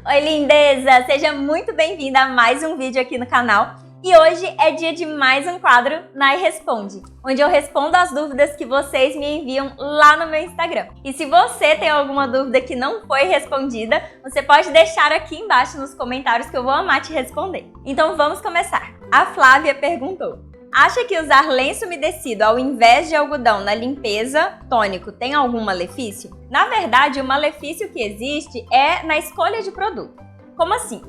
Oi, lindeza! Seja muito bem-vinda a mais um vídeo aqui no canal. E hoje é dia de mais um quadro Nai Responde, onde eu respondo as dúvidas que vocês me enviam lá no meu Instagram. E se você tem alguma dúvida que não foi respondida, você pode deixar aqui embaixo nos comentários que eu vou amar te responder. Então vamos começar. A Flávia perguntou: acha que usar lenço umedecido ao invés de algodão na limpeza tônico tem algum malefício? Na verdade, o malefício que existe é na escolha de produto. Como assim?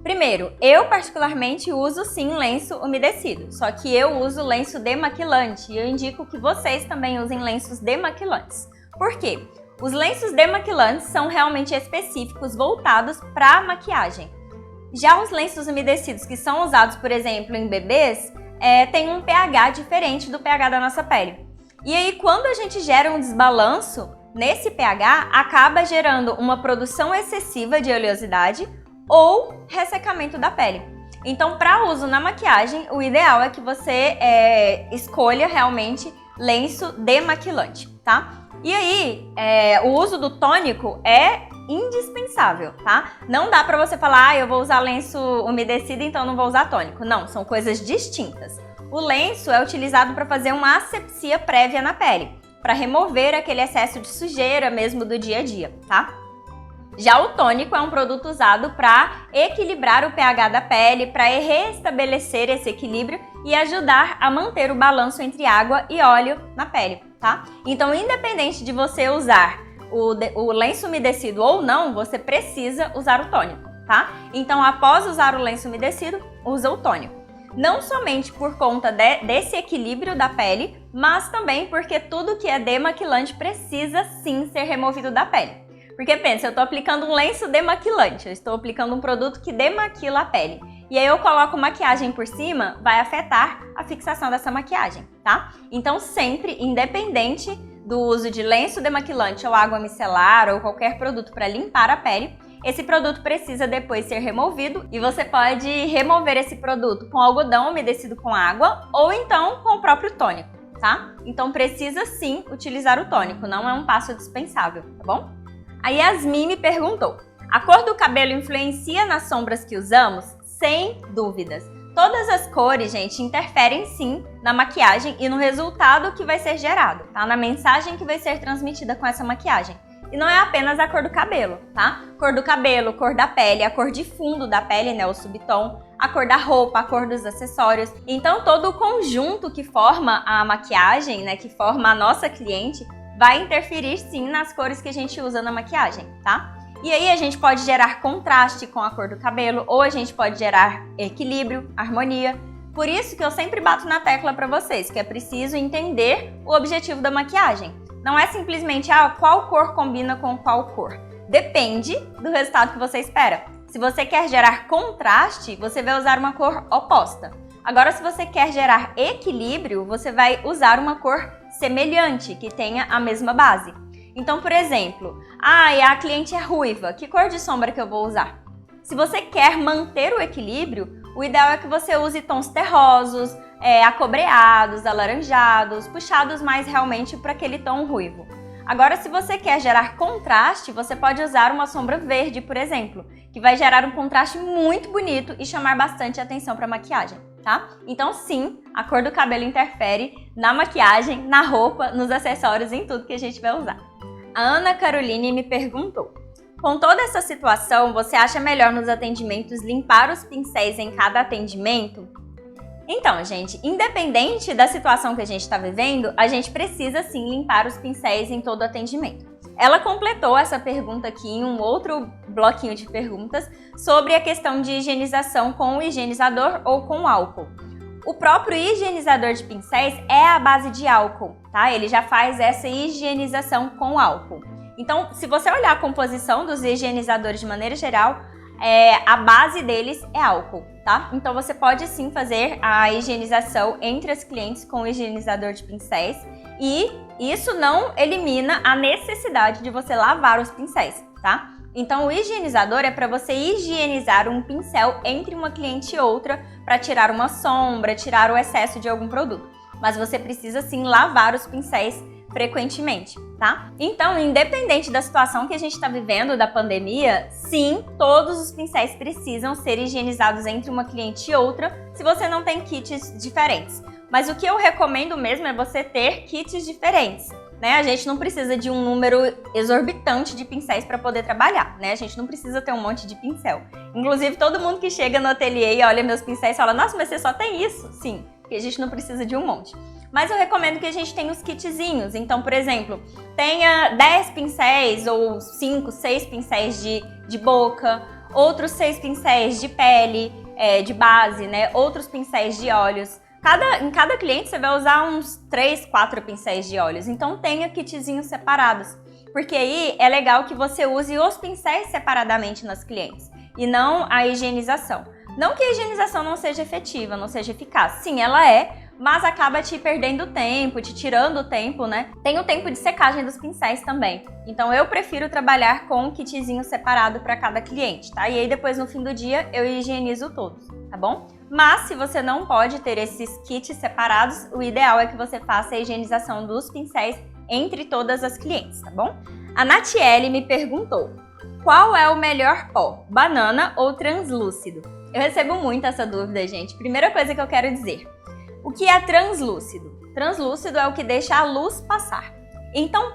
Primeiro, eu particularmente uso sim lenço umedecido, só que eu uso lenço demaquilante e eu indico que vocês também usem lenços demaquilantes. Por quê? Os lenços demaquilantes são realmente específicos, voltados para maquiagem. Já os lenços umedecidos que são usados, por exemplo, em bebês, tem um pH diferente do pH da nossa pele. E aí, quando a gente gera um desbalanço nesse pH, acaba gerando uma produção excessiva de oleosidade ou ressecamento da pele. Então, para uso na maquiagem, o ideal é que você escolha realmente lenço demaquilante, tá? E aí, o uso do tônico é indispensável, tá? Não dá pra você falar, eu vou usar lenço umedecido, então não vou usar tônico. Não, são coisas distintas. O lenço é utilizado para fazer uma asepsia prévia na pele, para remover aquele excesso de sujeira mesmo do dia a dia, tá? Já o tônico é um produto usado para equilibrar o pH da pele, para restabelecer esse equilíbrio e ajudar a manter o balanço entre água e óleo na pele, tá? Então, independente de você usar o lenço umedecido ou não, você precisa usar o tônico, tá? Então, após usar o lenço umedecido, usa o tônico. Não somente por conta desse equilíbrio da pele, mas também porque tudo que é demaquilante precisa sim ser removido da pele. Porque pensa, eu estou aplicando um lenço demaquilante, eu estou aplicando um produto que demaquila a pele. E aí eu coloco maquiagem por cima, vai afetar a fixação dessa maquiagem, tá? Então sempre, independente do uso de lenço demaquilante ou água micelar ou qualquer produto para limpar a pele, esse produto precisa depois ser removido e você pode remover esse produto com algodão umedecido com água ou então com o próprio tônico, tá? Então precisa sim utilizar o tônico, não é um passo dispensável, tá bom? A Yasmin me perguntou: a cor do cabelo influencia nas sombras que usamos? Sem dúvidas. Todas as cores, gente, interferem sim na maquiagem e no resultado que vai ser gerado, tá? Na mensagem que vai ser transmitida com essa maquiagem. E não é apenas a cor do cabelo, tá? Cor do cabelo, cor da pele, a cor de fundo da pele, né, o subtom, a cor da roupa, a cor dos acessórios. Então, todo o conjunto que forma a maquiagem, né, que forma a nossa cliente, vai interferir sim nas cores que a gente usa na maquiagem, tá? E aí a gente pode gerar contraste com a cor do cabelo ou a gente pode gerar equilíbrio, harmonia. Por isso que eu sempre bato na tecla para vocês, que é preciso entender o objetivo da maquiagem. Não é simplesmente, qual cor combina com qual cor. Depende do resultado que você espera. Se você quer gerar contraste, você vai usar uma cor oposta. Agora, se você quer gerar equilíbrio, você vai usar uma cor semelhante, que tenha a mesma base. Então, por exemplo, a cliente é ruiva, que cor de sombra que eu vou usar? Se você quer manter o equilíbrio, o ideal é que você use tons terrosos, acobreados, alaranjados, puxados mais realmente para aquele tom ruivo. Agora, se você quer gerar contraste, você pode usar uma sombra verde, por exemplo, que vai gerar um contraste muito bonito e chamar bastante atenção para a maquiagem, tá? Então, sim, a cor do cabelo interfere na maquiagem, na roupa, nos acessórios, em tudo que a gente vai usar. A Ana Caroline me perguntou: com toda essa situação, você acha melhor nos atendimentos limpar os pincéis em cada atendimento? Então, gente, independente da situação que a gente está vivendo, a gente precisa sim limpar os pincéis em todo atendimento. Ela completou essa pergunta aqui em um outro bloquinho de perguntas sobre a questão de higienização com o higienizador ou com álcool. O próprio higienizador de pincéis é a base de álcool, tá? Ele já faz essa higienização com álcool. Então, se você olhar a composição dos higienizadores de maneira geral, a base deles é álcool, tá? Então você pode sim fazer a higienização entre as clientes com o higienizador de pincéis e isso não elimina a necessidade de você lavar os pincéis, tá? Então o higienizador é para você higienizar um pincel entre uma cliente e outra para tirar uma sombra, tirar o excesso de algum produto. Mas você precisa sim lavar os pincéis frequentemente, tá? Então, independente da situação que a gente está vivendo da pandemia, sim, todos os pincéis precisam ser higienizados entre uma cliente e outra, se você não tem kits diferentes. Mas o que eu recomendo mesmo é você ter kits diferentes, né? A gente não precisa de um número exorbitante de pincéis para poder trabalhar, né? A gente não precisa ter um monte de pincel. Inclusive, todo mundo que chega no ateliê e olha meus pincéis fala, nossa, mas você só tem isso? Sim, porque a gente não precisa de um monte. Mas eu recomendo que a gente tenha os kitzinhos. Então, por exemplo, tenha 10 pincéis ou 5, 6 pincéis de boca, outros 6 pincéis de pele, de base, né? Outros pincéis de olhos. Em cada cliente você vai usar uns 3, 4 pincéis de olhos. Então, tenha kitzinhos separados. Porque aí é legal que você use os pincéis separadamente nas clientes e não a higienização. Não que a higienização não seja efetiva, não seja eficaz. Sim, ela é, mas acaba te perdendo tempo, te tirando tempo, né? Tem o tempo de secagem dos pincéis também. Então eu prefiro trabalhar com um kitzinho separado para cada cliente, tá? E aí depois no fim do dia eu higienizo todos, tá bom? Mas se você não pode ter esses kits separados, o ideal é que você faça a higienização dos pincéis entre todas as clientes, tá bom? A Natiele me perguntou, qual é o melhor pó, banana ou translúcido? Eu recebo muito essa dúvida, gente. Primeira coisa que eu quero dizer, o que é translúcido? Translúcido é o que deixa a luz passar. Então,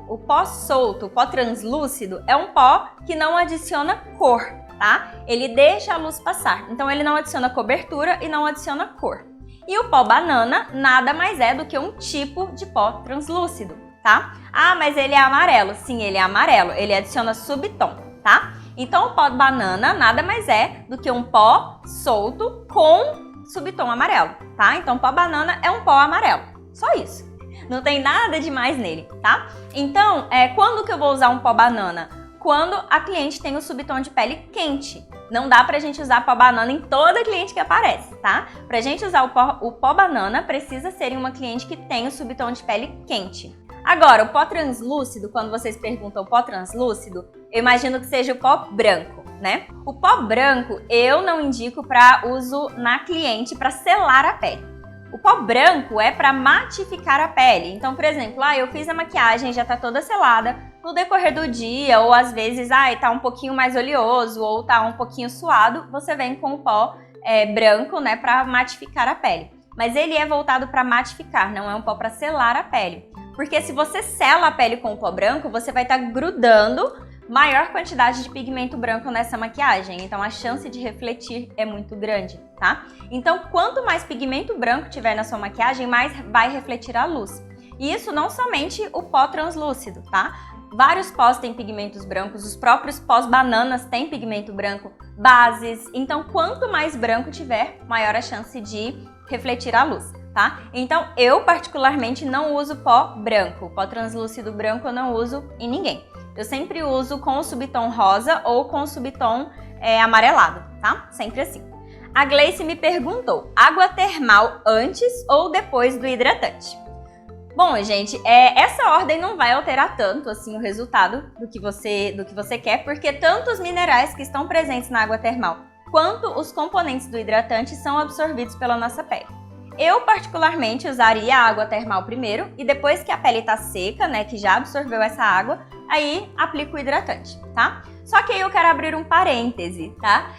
o pó solto, o pó translúcido, é um pó que não adiciona cor, tá? Ele deixa a luz passar. Então, ele não adiciona cobertura e não adiciona cor. E o pó banana nada mais é do que um tipo de pó translúcido, tá? Ah, mas ele é amarelo. Sim, ele é amarelo. Ele adiciona subtom, tá? Então, o pó banana nada mais é do que um pó solto com subtom amarelo, tá? Então, pó banana é um pó amarelo. Só isso. Não tem nada demais nele, tá? Então, quando que eu vou usar um pó banana? Quando a cliente tem o subtom de pele quente. Não dá pra gente usar pó banana em toda cliente que aparece, tá? Pra gente usar o pó banana, precisa ser em uma cliente que tem o subtom de pele quente. Agora, o pó translúcido, quando vocês perguntam o pó translúcido, eu imagino que seja o pó branco, né? O pó branco eu não indico para uso na cliente para selar a pele. O pó branco é para matificar a pele. Então, por exemplo, eu fiz a maquiagem, já tá toda selada, no decorrer do dia, ou às vezes, tá um pouquinho mais oleoso, ou tá um pouquinho suado, você vem com o pó branco, né, para matificar a pele. Mas ele é voltado para matificar, não é um pó para selar a pele. Porque se você sela a pele com o pó branco, você vai estar grudando maior quantidade de pigmento branco nessa maquiagem. Então, a chance de refletir é muito grande, tá? Então, quanto mais pigmento branco tiver na sua maquiagem, mais vai refletir a luz. E isso não somente o pó translúcido, tá? Vários pós têm pigmentos brancos, os próprios pós bananas têm pigmento branco, bases. Então, quanto mais branco tiver, maior a chance de refletir a luz, tá? Então, eu particularmente não uso pó branco. Pó translúcido branco eu não uso em ninguém. Eu sempre uso com o subtom rosa ou com o subtom amarelado, tá? Sempre assim. A Gleice me perguntou, água termal antes ou depois do hidratante? Bom, gente, essa ordem não vai alterar tanto assim o resultado do que você quer, porque tanto os minerais que estão presentes na água termal quanto os componentes do hidratante são absorvidos pela nossa pele. Eu, particularmente, usaria a água termal primeiro e depois que a pele tá seca, né, que já absorveu essa água, aí aplico o hidratante, tá? Só que aí eu quero abrir um parêntese, tá?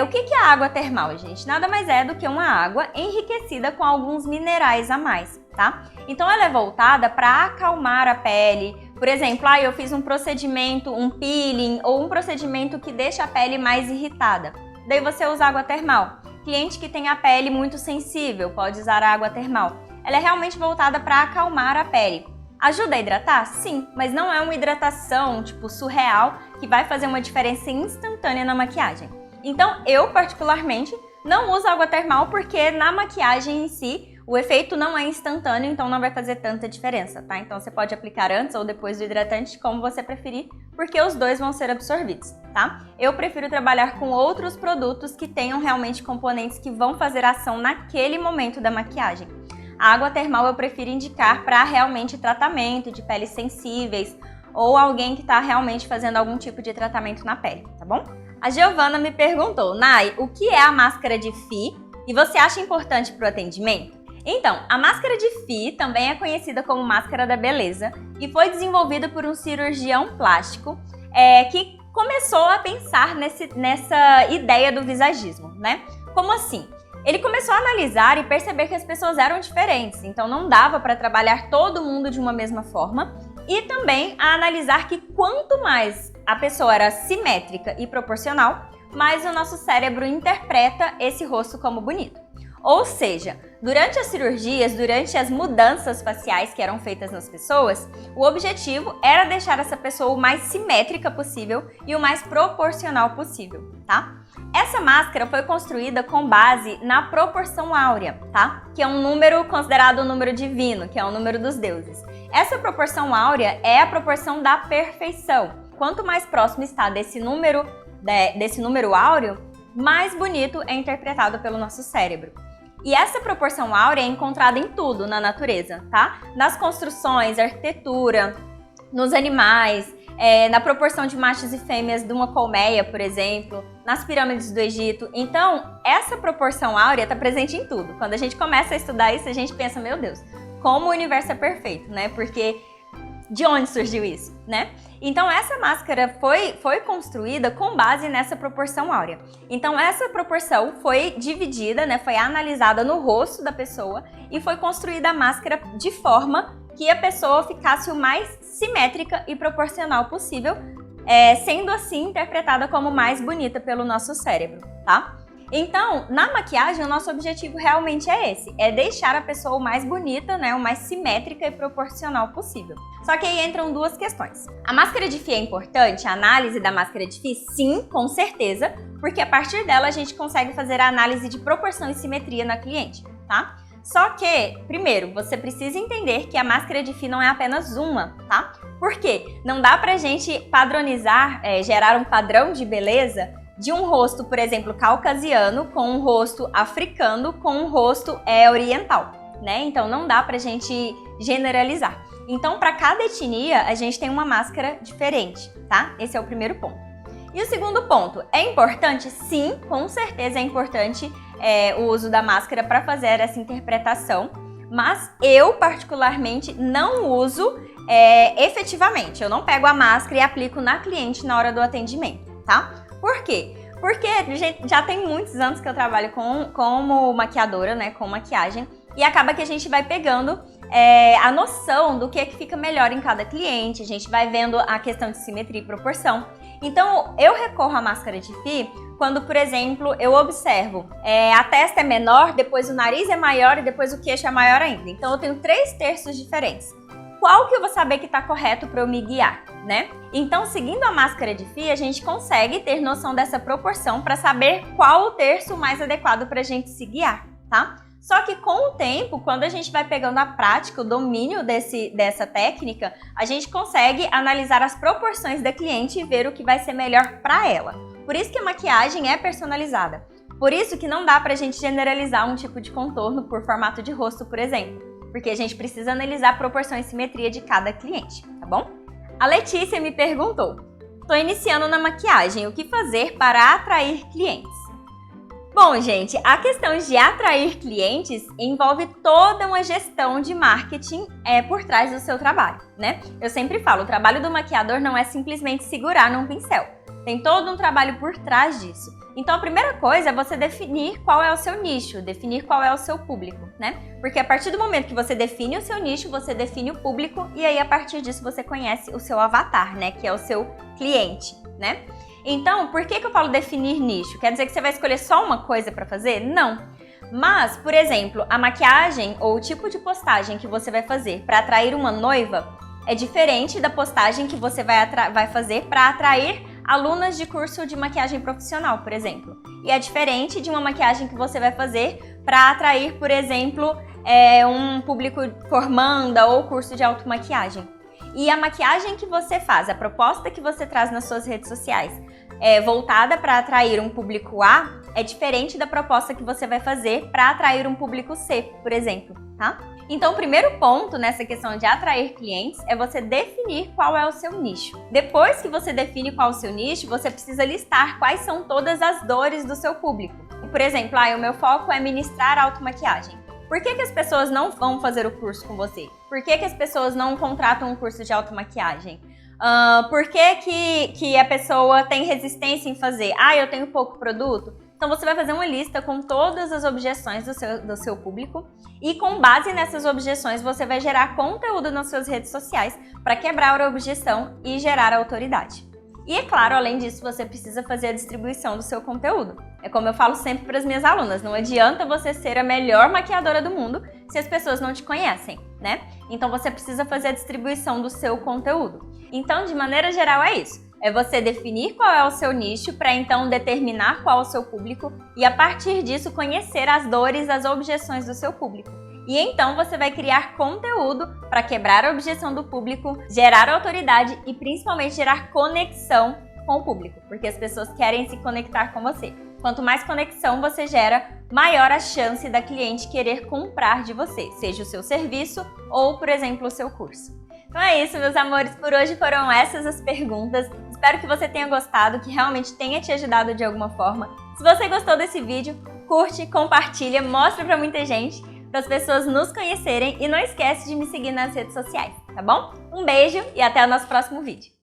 O que é a água termal, gente? Nada mais é do que uma água enriquecida com alguns minerais a mais, tá? Então ela é voltada para acalmar a pele. Por exemplo, eu fiz um procedimento, um peeling ou um procedimento que deixa a pele mais irritada. Daí você usa água termal. Cliente que tem a pele muito sensível pode usar a água termal. Ela é realmente voltada para acalmar a pele. Ajuda a hidratar? Sim, mas não é uma hidratação tipo surreal que vai fazer uma diferença instantânea na maquiagem. Então eu particularmente não uso água termal porque na maquiagem em si o efeito não é instantâneo, então não vai fazer tanta diferença, tá? Então você pode aplicar antes ou depois do hidratante, como você preferir, porque os dois vão ser absorvidos, tá? Eu prefiro trabalhar com outros produtos que tenham realmente componentes que vão fazer ação naquele momento da maquiagem. A água termal eu prefiro indicar para realmente tratamento de peles sensíveis ou alguém que está realmente fazendo algum tipo de tratamento na pele, tá bom? A Giovana me perguntou, Nai, o que é a máscara de FI e você acha importante para o atendimento? Então, a máscara de FI também é conhecida como máscara da beleza e foi desenvolvida por um cirurgião plástico que começou a pensar nessa ideia do visagismo, né? Como assim? Ele começou a analisar e perceber que as pessoas eram diferentes, então não dava para trabalhar todo mundo de uma mesma forma, e também a analisar que quanto mais a pessoa era simétrica e proporcional, mais o nosso cérebro interpreta esse rosto como bonito. Ou seja, durante as cirurgias, durante as mudanças faciais que eram feitas nas pessoas, o objetivo era deixar essa pessoa o mais simétrica possível e o mais proporcional possível, tá? Essa máscara foi construída com base na proporção áurea, tá? Que é um número considerado um número divino, que é o número dos deuses. Essa proporção áurea é a proporção da perfeição. Quanto mais próximo está desse número áureo, mais bonito é interpretado pelo nosso cérebro. E essa proporção áurea é encontrada em tudo na natureza, tá? Nas construções, arquitetura, nos animais, na proporção de machos e fêmeas de uma colmeia, por exemplo, nas pirâmides do Egito. Então, essa proporção áurea está presente em tudo. Quando a gente começa a estudar isso, a gente pensa, meu Deus, como o universo é perfeito, né? Porque de onde surgiu isso, né? Então, essa máscara foi construída com base nessa proporção áurea. Então, essa proporção foi dividida, né? Foi analisada no rosto da pessoa e foi construída a máscara de forma que a pessoa ficasse o mais simétrica e proporcional possível, sendo assim interpretada como mais bonita pelo nosso cérebro, tá? Então, na maquiagem, o nosso objetivo realmente é esse, é deixar a pessoa o mais bonita, né, o mais simétrica e proporcional possível. Só que aí entram duas questões. A máscara de FI é importante? A análise da máscara de FI? Sim, com certeza, porque a partir dela a gente consegue fazer a análise de proporção e simetria na cliente, tá? Só que, primeiro, você precisa entender que a máscara de FI não é apenas uma, tá? Por quê? Não dá pra gente padronizar, gerar um padrão de beleza de um rosto, por exemplo, caucasiano com um rosto africano com um rosto oriental, né? Então não dá pra gente generalizar. Então, para cada etnia, a gente tem uma máscara diferente, tá? Esse é o primeiro ponto. E o segundo ponto, é importante? Sim, com certeza é importante o uso da máscara para fazer essa interpretação, mas eu, particularmente, não uso efetivamente. Eu não pego a máscara e aplico na cliente na hora do atendimento, tá? Por quê? Porque já tem muitos anos que eu trabalho como maquiadora, né, com maquiagem, e acaba que a gente vai pegando a noção do que é que fica melhor em cada cliente, a gente vai vendo a questão de simetria e proporção. Então, eu recorro à máscara de FI quando, por exemplo, eu observo a testa é menor, depois o nariz é maior e depois o queixo é maior ainda. Então, eu tenho 3 terços diferentes. Qual que eu vou saber que está correto para eu me guiar, né? Então, seguindo a máscara de FI, a gente consegue ter noção dessa proporção para saber qual o terço mais adequado para a gente se guiar, tá? Só que com o tempo, quando a gente vai pegando a prática, o domínio dessa técnica, a gente consegue analisar as proporções da cliente e ver o que vai ser melhor para ela. Por isso que a maquiagem é personalizada. Por isso que não dá pra gente generalizar um tipo de contorno por formato de rosto, por exemplo. Porque a gente precisa analisar a proporção e simetria de cada cliente, tá bom? A Letícia me perguntou: tô iniciando na maquiagem, o que fazer para atrair clientes? Bom, gente, a questão de atrair clientes envolve toda uma gestão de marketing por trás do seu trabalho, né? Eu sempre falo, o trabalho do maquiador não é simplesmente segurar num pincel. Tem todo um trabalho por trás disso. Então, a primeira coisa é você definir qual é o seu nicho, definir qual é o seu público, né? Porque a partir do momento que você define o seu nicho, você define o público e aí, a partir disso, você conhece o seu avatar, né? Que é o seu cliente, né? Então, por que eu falo definir nicho? Quer dizer que você vai escolher só uma coisa para fazer? Não. Mas, por exemplo, a maquiagem ou o tipo de postagem que você vai fazer para atrair uma noiva é diferente da postagem que você vai fazer para atrair alunas de curso de maquiagem profissional, por exemplo. E é diferente de uma maquiagem que você vai fazer para atrair, por exemplo, um público formanda ou curso de automaquiagem. E a maquiagem que você faz, a proposta que você traz nas suas redes sociais, voltada para atrair um público A, é diferente da proposta que você vai fazer para atrair um público C, por exemplo, tá? Então, o primeiro ponto nessa questão de atrair clientes é você definir qual é o seu nicho. Depois que você define qual é o seu nicho, você precisa listar quais são todas as dores do seu público. Por exemplo, o meu foco é ministrar automaquiagem. Por que as pessoas não vão fazer o curso com você? Por que as pessoas não contratam um curso de automaquiagem? Por que a pessoa tem resistência em fazer? Eu tenho pouco produto? Então você vai fazer uma lista com todas as objeções do seu público e com base nessas objeções você vai gerar conteúdo nas suas redes sociais para quebrar a objeção e gerar autoridade. E é claro, além disso, você precisa fazer a distribuição do seu conteúdo. É como eu falo sempre para as minhas alunas, não adianta você ser a melhor maquiadora do mundo se as pessoas não te conhecem, né? Então você precisa fazer a distribuição do seu conteúdo. Então, de maneira geral, é isso. É você definir qual é o seu nicho para então determinar qual é o seu público e a partir disso conhecer as dores, as objeções do seu público. E então você vai criar conteúdo para quebrar a objeção do público, gerar autoridade e principalmente gerar conexão com o público, porque as pessoas querem se conectar com você. Quanto mais conexão você gera, maior a chance da cliente querer comprar de você, seja o seu serviço ou, por exemplo, o seu curso. Então é isso, meus amores, por hoje foram essas as perguntas. Espero que você tenha gostado, que realmente tenha te ajudado de alguma forma. Se você gostou desse vídeo, curte, compartilha, mostra pra muita gente, para as pessoas nos conhecerem e não esquece de me seguir nas redes sociais, tá bom? Um beijo e até o nosso próximo vídeo.